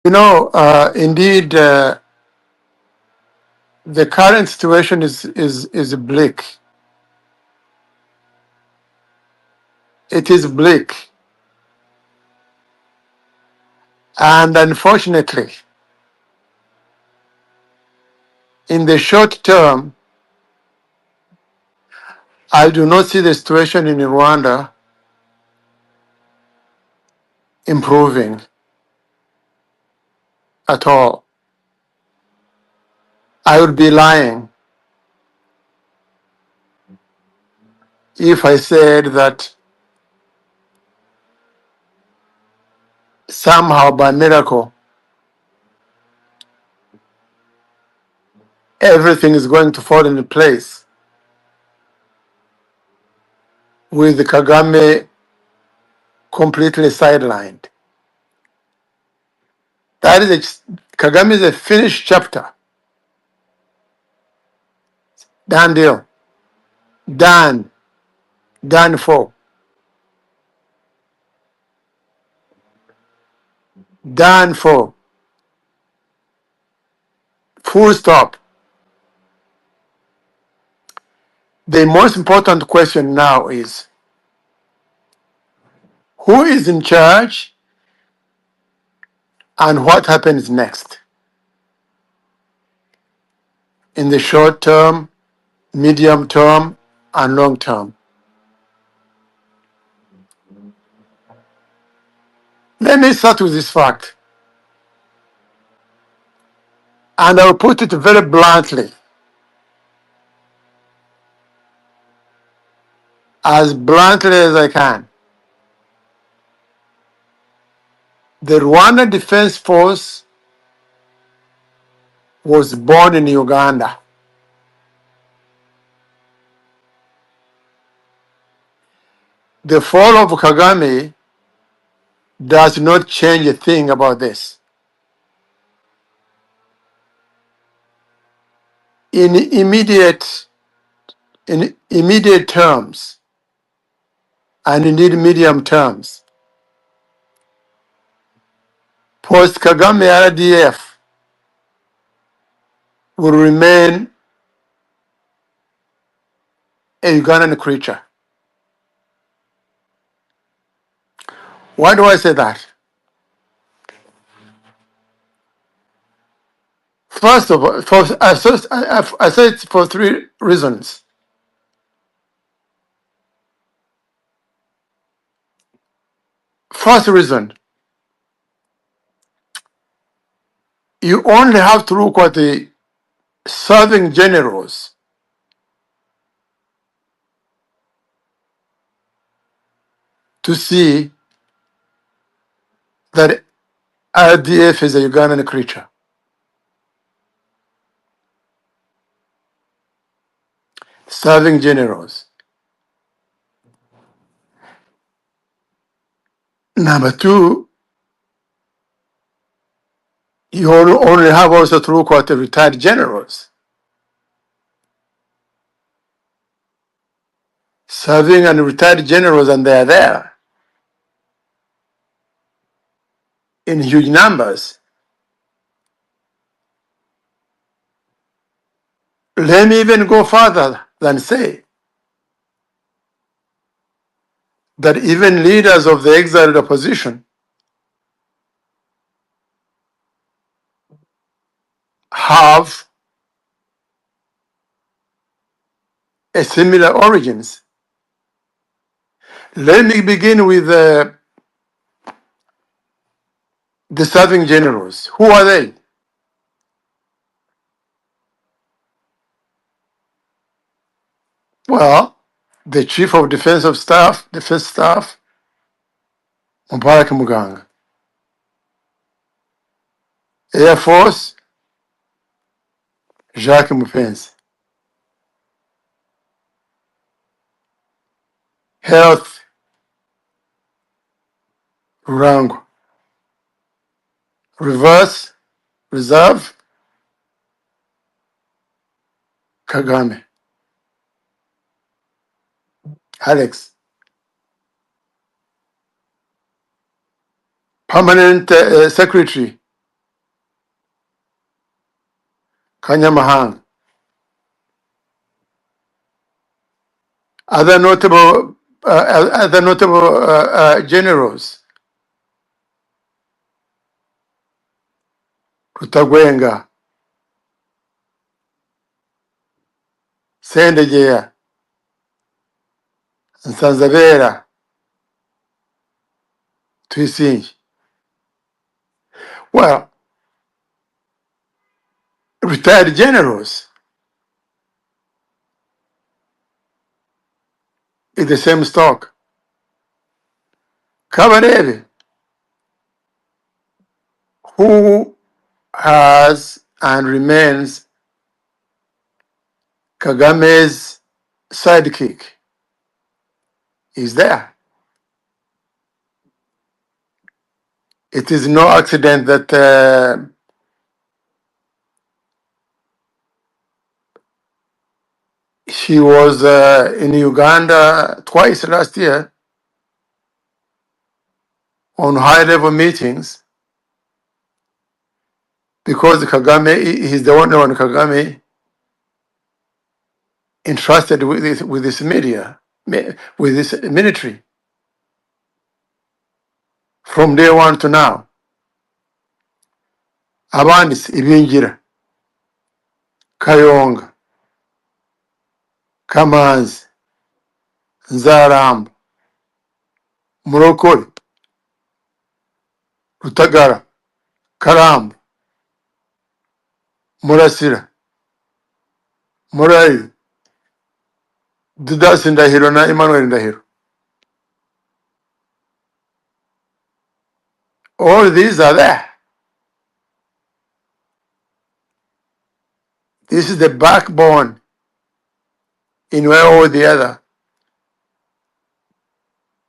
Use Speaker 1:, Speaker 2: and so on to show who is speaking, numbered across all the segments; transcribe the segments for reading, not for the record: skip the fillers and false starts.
Speaker 1: Indeed, the current situation is bleak. It is bleak, and unfortunately, in the short term, I do not see the situation in Rwanda improving at all. I would be lying if I said that somehow by miracle everything is going to fall into place with Kagame completely sidelined. Kagame is a finished chapter. Done deal. Done. Done for. Done for. Full stop. The most important question now is who is in charge and what happens next in the short term, medium term, and long term. Let me start with this fact, and I'll put it very bluntly as I can. The Rwanda Defense Force was born in Uganda. The fall of Kagame does not change a thing about this. In immediate terms, and indeed medium terms, post-Kagame RDF will remain a Ugandan creature. Why do I say that? First of all, I say it for three reasons. First reason, you only have to look at the serving generals to see that RDF is a Ugandan creature. Serving generals. Number two, you only have also to look at the retired generals. Serving and retired generals, and they are there in huge numbers. Let me even go further than say that even leaders of the exiled opposition have a similar origins. Let me begin with the serving generals. Who are they? Well, the chief of defense staff, Mubarak Muganga. Air Force, Jacques Mupenzi. Health, Rurango. Reserve, Kagame. Alex. Permanent secretary, Kanyamahanga. Other notable generals, Rutagwenga, Sendegeya, Nsanzabera, Twisingi. Well, retired generals is the same stock. Kabarebe, who has and remains Kagame's sidekick, is there. It is no accident that he was in Uganda twice last year on high-level meetings because Kagame, he's the only one Kagame entrusted with this media, with this military from day one to now. Abandis, Ibingira, Kayonga, Kamanzi, Nzaramba, Murokoli, Rutagara, Karambu, Murasira, Murayi, Didas Ndahiro na Emmanuel Ndahiro. All these are there. This is the backbone in one way or the other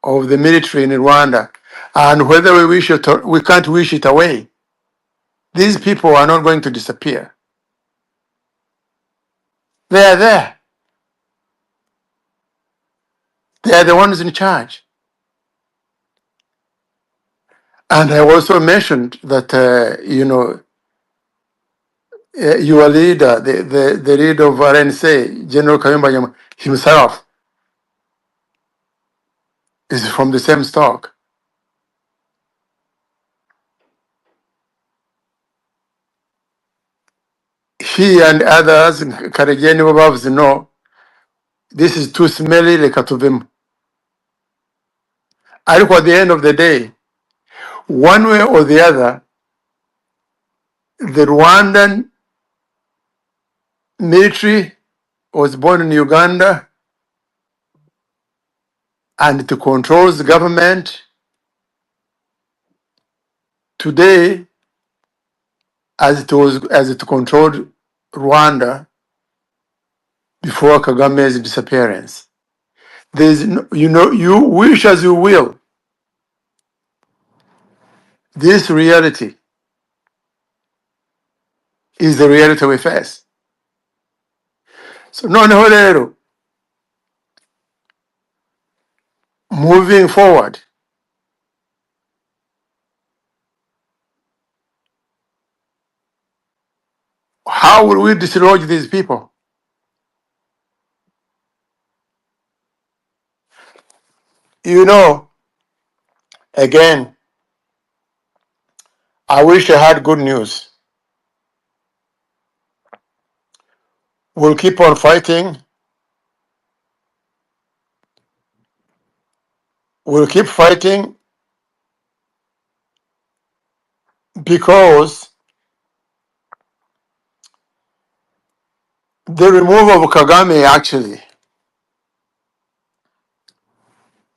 Speaker 1: of the military in Rwanda. And whether we wish it or we can't wish it away, these people are not going to disappear. They are there. They are the ones in charge. And I also mentioned that, your leader, the leader of RNC, General Kayumba himself, is from the same stock. He and others, Karejeni Babavs, know this is too smelly, like Katuvim. I look at the end of the day, one way or the other, the Rwandan military was born in Uganda and it controls the government today as it controlled Rwanda before Kagame's disappearance. There's you wish as you will. This reality is the reality we face. So noneho rero, moving forward, how will we dislodge these people? You know, again, I wish I had good news. We'll keep on fighting. We'll keep fighting because the removal of Kagame actually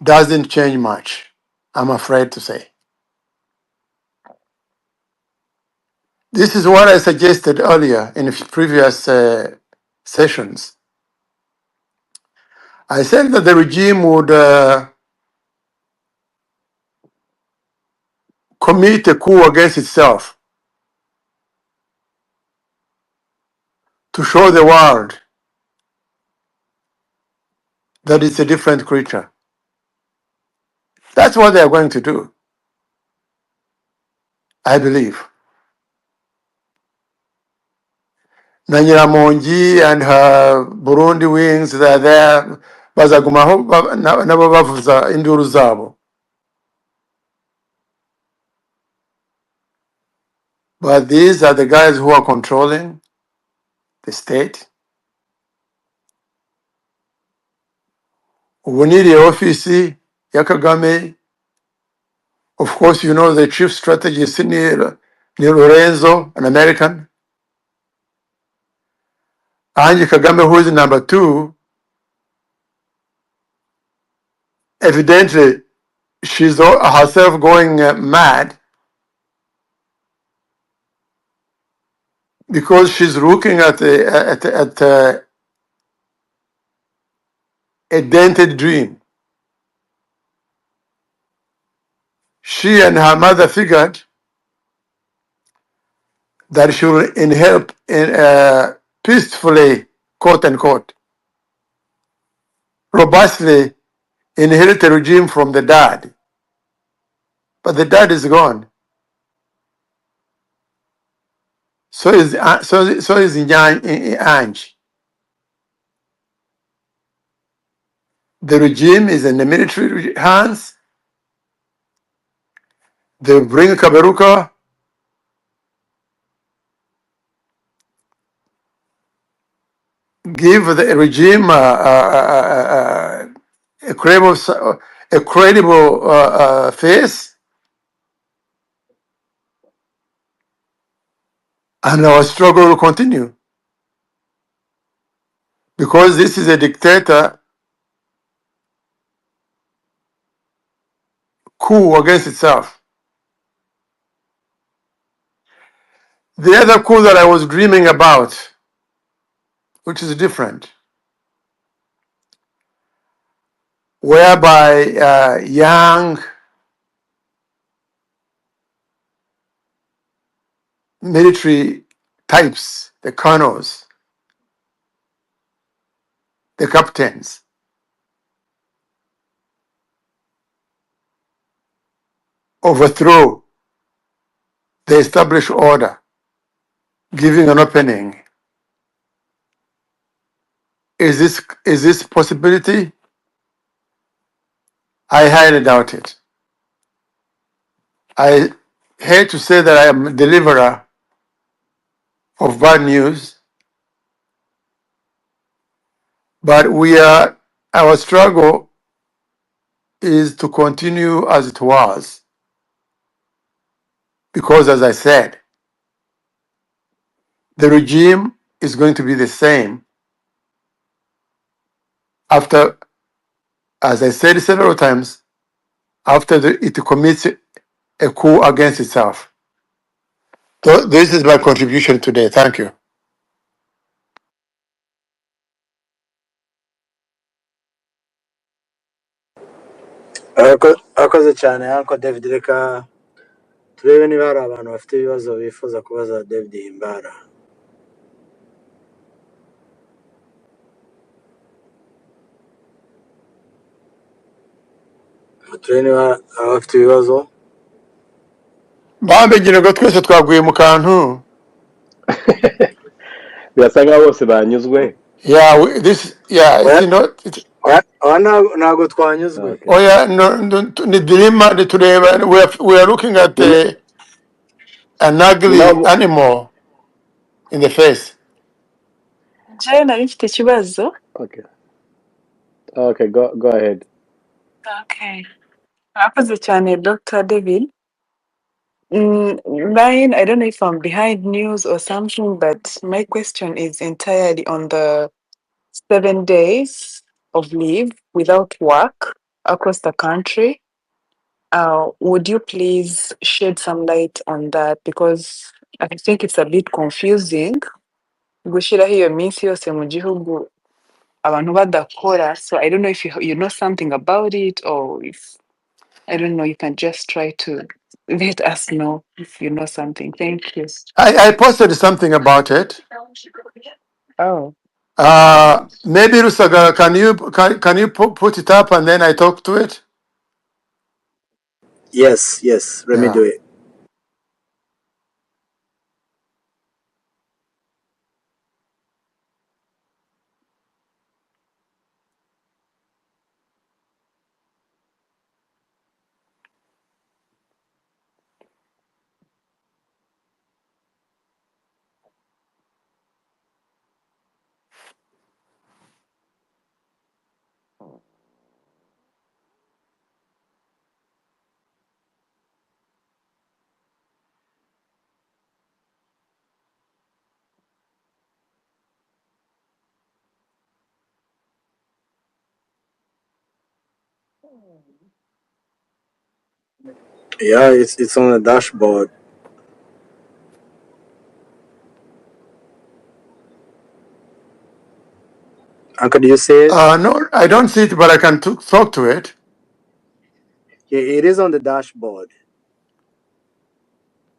Speaker 1: doesn't change much, I'm afraid to say. This is what I suggested earlier in previous sessions. I said that the regime would commit a coup against itself to show the world that it's a different creature. That's what they are going to do, I believe. na Nyiramongi and her Burundi wings, they're there. Bazagumaho nabo bavuza induru zabo. But these are the guys who are controlling the state. Ubuniri office ya Kagame. Of course, you know the chief strategist ni Lorenzo, an American. Angie Kagame, who is number two, evidently she's herself going mad because she's looking at a dented dream. She and her mother figured that she will inherit peacefully, quote unquote, robustly inherit a regime from the dad. But the dad is gone. So is Ange. The regime is in the military hands. They bring Kaberuka, give the regime a credible face, and our struggle will continue because this is a dictator coup against itself. The other coup that I was dreaming about, which is different, whereby young military types, the colonels, the captains, overthrow the established order, giving an opening. Is this possibility? I highly doubt it. I hate to say that I am a deliverer of bad news, but our struggle is to continue as it was. Because as I said, the regime is going to be the same after, as I said several times, after it commits a coup against itself. So this is my contribution today. Thank you.
Speaker 2: Akoze cyane Uncle David, reka turebe niba hari abantu bafite ibibazo bifuza kubaza David Himbara. Turebe niba abafite ibibazo.
Speaker 1: Bambegire ngo twese twaguye mu kantu.
Speaker 3: birasa nkaho bose banyuzwe.
Speaker 2: Ntabwo twanyuzwe.
Speaker 1: Oh yeah, no, ni dilema tureba. We are looking at an ugly animal in the face.
Speaker 4: Jane, nari mfite ikibazo.
Speaker 3: Okay, go ahead.
Speaker 4: Okay. Murakoze cyane Dr. David. Ryan, I don't know if I'm behind news or something, but my question is entirely on the 7 days of leave without work across the country. Would you please shed some light on that? Because I think it's a bit confusing. Gushyiraho iyo minsi yose mu gihugu abantu badakora. So I don't know if you know something about it, or if, I don't know, you can just try to let us know if you know something. Thank you.
Speaker 1: I posted something about it.
Speaker 4: Oh.
Speaker 1: Maybe Rusaga, can you put it up and then I talk to it?
Speaker 2: Yes, let me do it. Yeah, it's on the dashboard. Uncle, do you see it?
Speaker 1: No, I don't see it, but I can talk to it.
Speaker 2: Yeah, it is on the dashboard.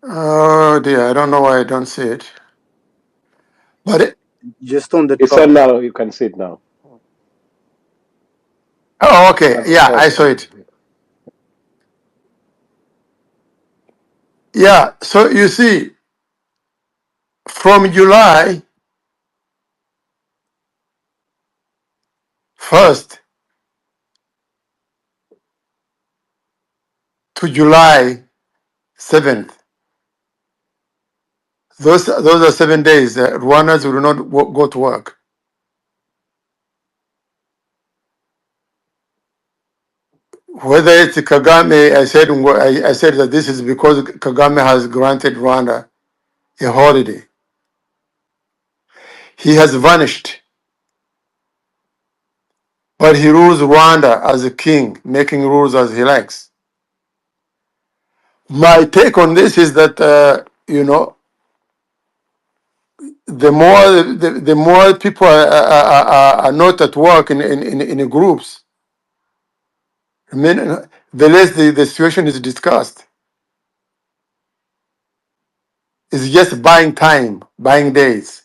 Speaker 1: Oh dear, I don't know why I don't see it. But
Speaker 2: Just on the
Speaker 3: It's
Speaker 2: top.
Speaker 3: on now. You can see it now.
Speaker 1: oh, okay,
Speaker 3: At the
Speaker 1: yeah,
Speaker 3: top.
Speaker 1: I saw it. Yeah, so you see, from July 1st to July 7th, those are 7 days. Rwandans will not go to work. Whether it's Kagame, I said that this is because Kagame has granted Rwanda a holiday. He has vanished, but he rules Rwanda as a king, making rules as he likes. My take on this is that the more people are not at work in groups, I mean, the less the situation is discussed. It's just buying time, buying days.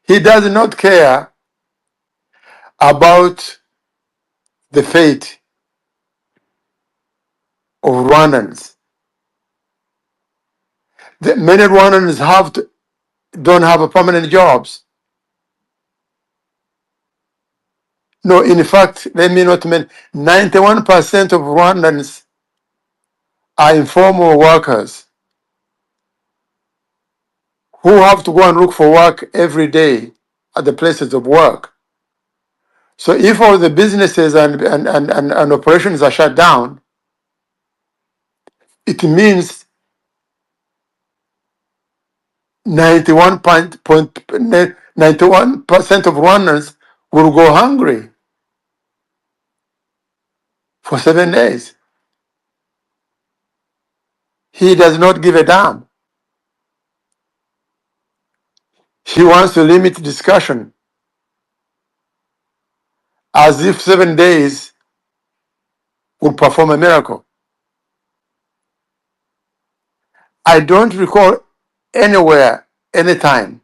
Speaker 1: He does not care about the fate of Rwandans. Many Rwandans don't have a permanent jobs. No, in fact, let me not mention 91% of Rwandans are informal workers who have to go and look for work every day at the places of work. So if all the businesses and operations are shut down, it means 91% of Rwandans will go hungry for 7 days. He does not give a damn. He wants to limit discussion as if 7 days will perform a miracle. I don't recall anywhere, anytime,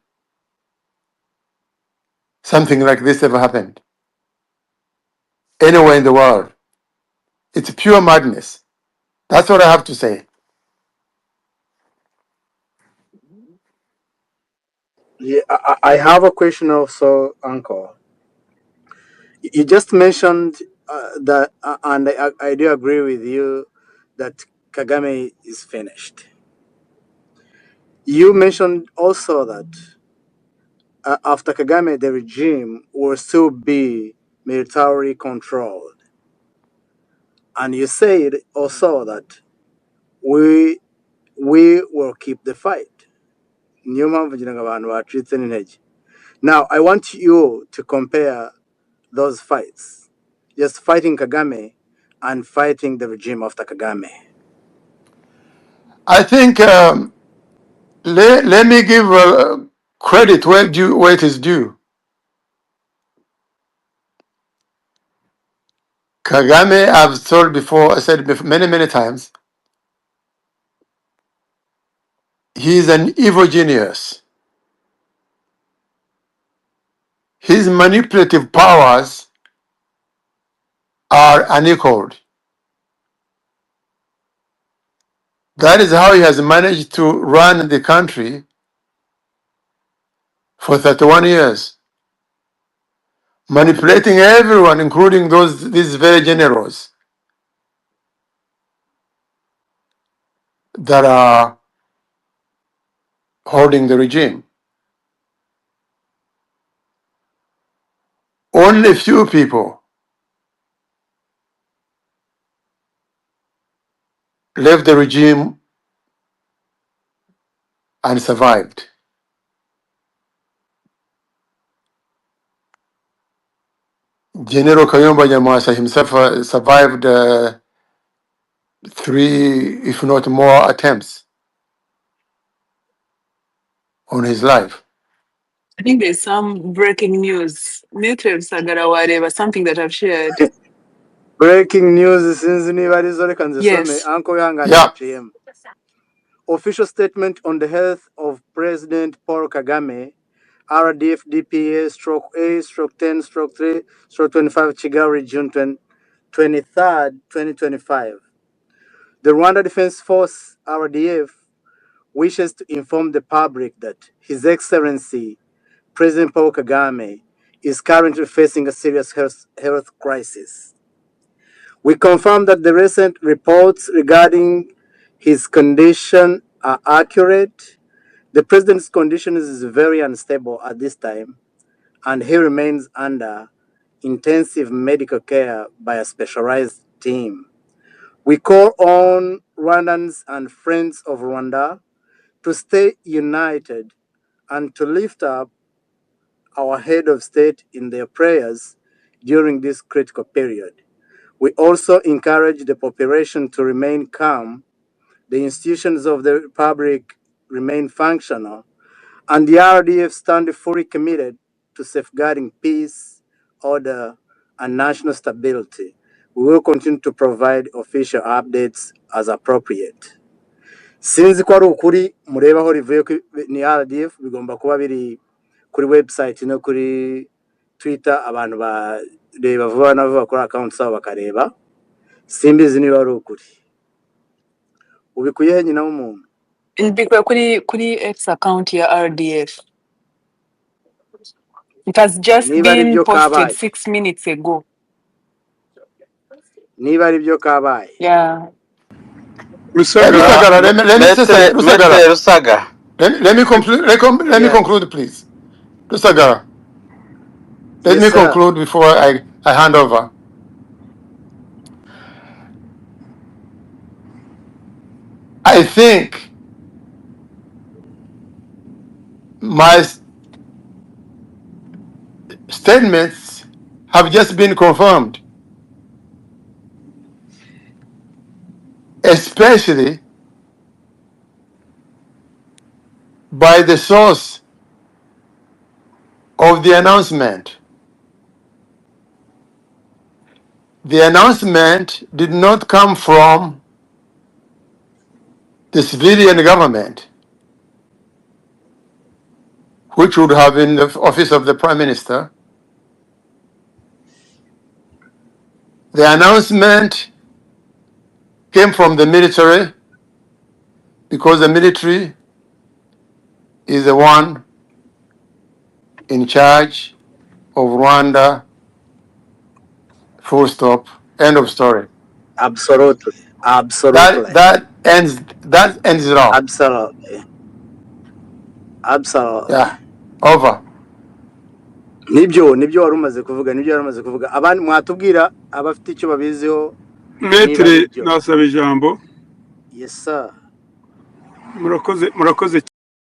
Speaker 1: something like this ever happened. Anywhere in the world. It's pure madness. That's what I have to say.
Speaker 2: Yeah, I have a question also, Uncle. You just mentioned that, and I do agree with you that Kagame is finished. You mentioned also that after Kagame, the regime will still be military controlled. And you said also that we we will keep the fight. Niyo mpamvu ngira ngo abantu bacitse n'intege. Now, I want you to compare those fights. Just fighting Kagame and fighting the regime after Kagame.
Speaker 1: I think let me give credit where it is due. Kagame, I've told before, I said before, many times, he's an evil genius. His manipulative powers are unequaled. That is how he has managed to run the country for 31 years, manipulating everyone, including these very generals that are holding the regime. Only few people left the regime and survived. General Kayumba Nyamwasa himself survived 3, if not more, attempts on his life.
Speaker 4: I think there's some breaking news. Native Sagara whatever, something that I've shared.
Speaker 2: Breaking news since niba arizo reka nzisome
Speaker 4: Yes.
Speaker 2: anko yangane
Speaker 1: Yeah.
Speaker 2: GM. Official statement on the health of President Paul Kagame, RDF DPA stroke A stroke 10 stroke 3 stroke 25 Kigali June 23rd 2025. The Rwanda Defense Force RDF wishes to inform the public that His Excellency President Paul Kagame is currently facing a serious health crisis. We confirm that the recent reports regarding his condition are accurate. The president's condition is very unstable at this time, and he remains under intensive medical care by a specialized team. We call on Rwandans and friends of Rwanda to stay united and to lift up our head of state in their prayers during this critical period. We also encourage the population to remain calm, the institutions of the Republic remain functional, and the RDF stand fully committed to safeguarding peace, order, and national stability. We will continue to provide official updates as appropriate. Sinzi ko ari ukuri mureba aho rivuye ni RDF bigomba kuba biri kuri website no kuri Twitter, abantu bareba vuba na vuba kuri account zabo bakareba. Simbizi niba ari ukuri. Ubikuye he nyina w'umuntu?
Speaker 4: Mbikuye kuri X account ya RDF. It has just
Speaker 2: Niba ari
Speaker 4: been
Speaker 2: byo
Speaker 4: posted
Speaker 2: kabaye.
Speaker 4: 6 minutes ago.
Speaker 2: Niba ari byo kabaye.
Speaker 4: Yeah.
Speaker 1: Rusagara, let me say something.
Speaker 3: Rusaga.
Speaker 1: Let me conclude. Let me conclude, please. Rusagara, let
Speaker 2: Yes,
Speaker 1: me
Speaker 2: sir.
Speaker 1: conclude before I hand over. I think my statements have just been confirmed, especially by the source of the announcement. The announcement did not come from the civilian government, which would have been the office of the Prime Minister. The announcement came from the military, because the military is the one in charge of Rwanda, full stop, end of story.
Speaker 2: Absolutely.
Speaker 1: That ends it all.
Speaker 2: Absolutely.
Speaker 1: Yeah, over.
Speaker 2: Nibyo wari umaze kuvuga. Abandi mwatubwira abafite icyo babiziho.
Speaker 5: Metre nasaba ijambo.
Speaker 2: Yes, sir.
Speaker 5: Murakoze